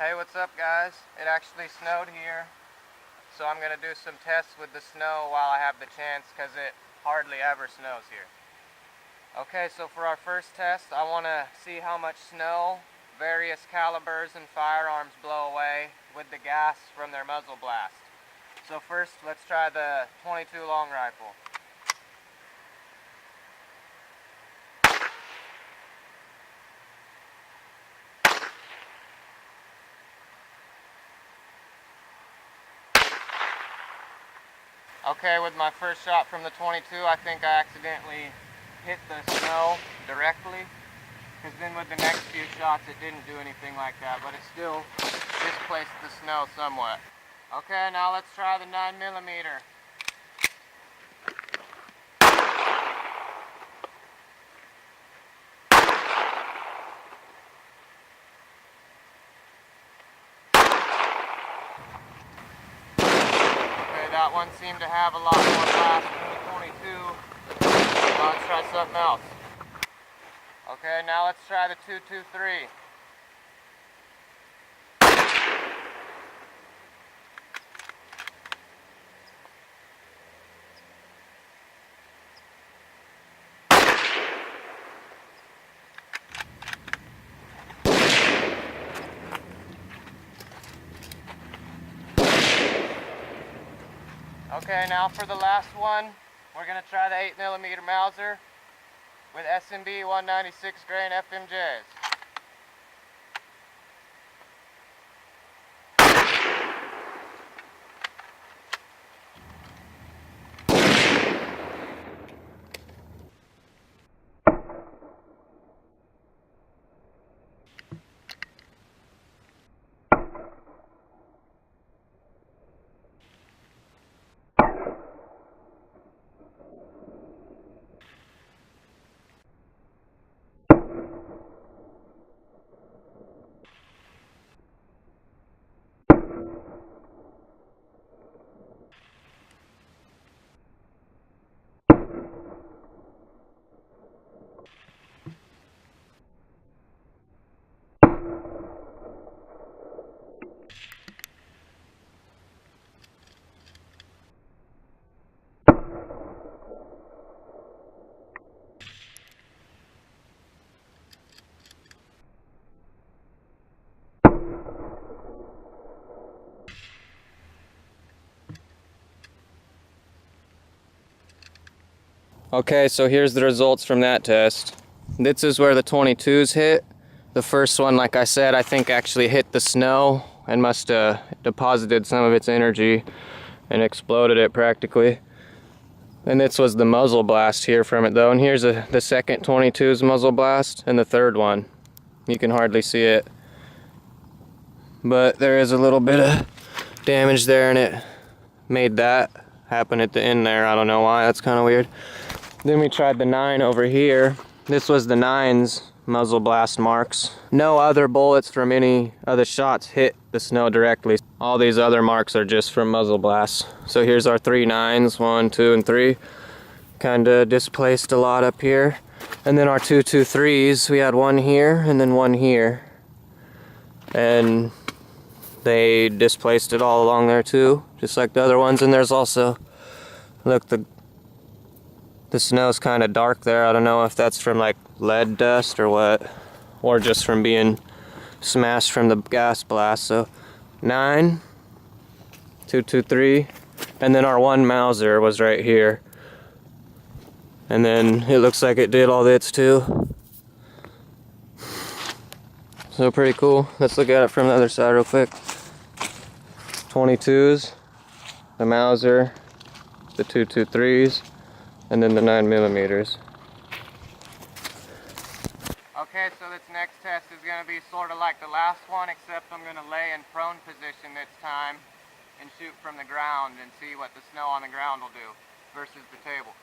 Hey, what's up guys? It actually snowed here, so I'm going to do some tests with the snow while I have the chance because it hardly ever snows here. Okay, so for our first test, I want to see how much snow various calibers and firearms blow away with the gas from their muzzle blast. So first, let's try the .22 long rifle. Okay, with my first shot from the .22, I think I accidentally hit the snow directly, because then with the next few shots it didn't do anything like that, but it still displaced the snow somewhat. Okay, now let's try the 9mm. That one seemed to have a lot more blast than the .22. Now let's try something else. Okay, now let's try the .223. Okay, now for the last one, we're going to try the 8mm Mauser with S&B 196 grain FMJs. Okay, so here's the results from that test. This is where the .22s hit. The first one, like I said, I think actually hit the snow and must have deposited some of its energy and exploded it practically. And this was the muzzle blast here from it though. And here's the second .22's muzzle blast and the third one. You can hardly see it, but there is a little bit of damage there, and it made that happen at the end there. I don't know why, that's kind of weird. Then we tried the 9 over here. This was the 9's muzzle blast marks. No other bullets from any other shots hit the snow directly. All these other marks are just from muzzle blasts. So here's our 3 9s, 1, 2, and 3. Kinda displaced a lot up here. And then our 2 2 3s, we had one here and then one here. And they displaced it all along there too, just like the other ones. And there's also, look, the snow's kind of dark there. I don't know if that's from like lead dust or what, or just from being smashed from the gas blast. So 9, 2 2 3, and then our one Mauser was right here. And then it looks like it did all this too. So pretty cool. Let's look at it from the other side real quick. 22s, the Mauser, the 2 2 3s, and then the 9mm. Okay, so this next test is going to be sort of like the last one, except I'm going to lay in prone position this time and shoot from the ground and see what the snow on the ground will do versus the table.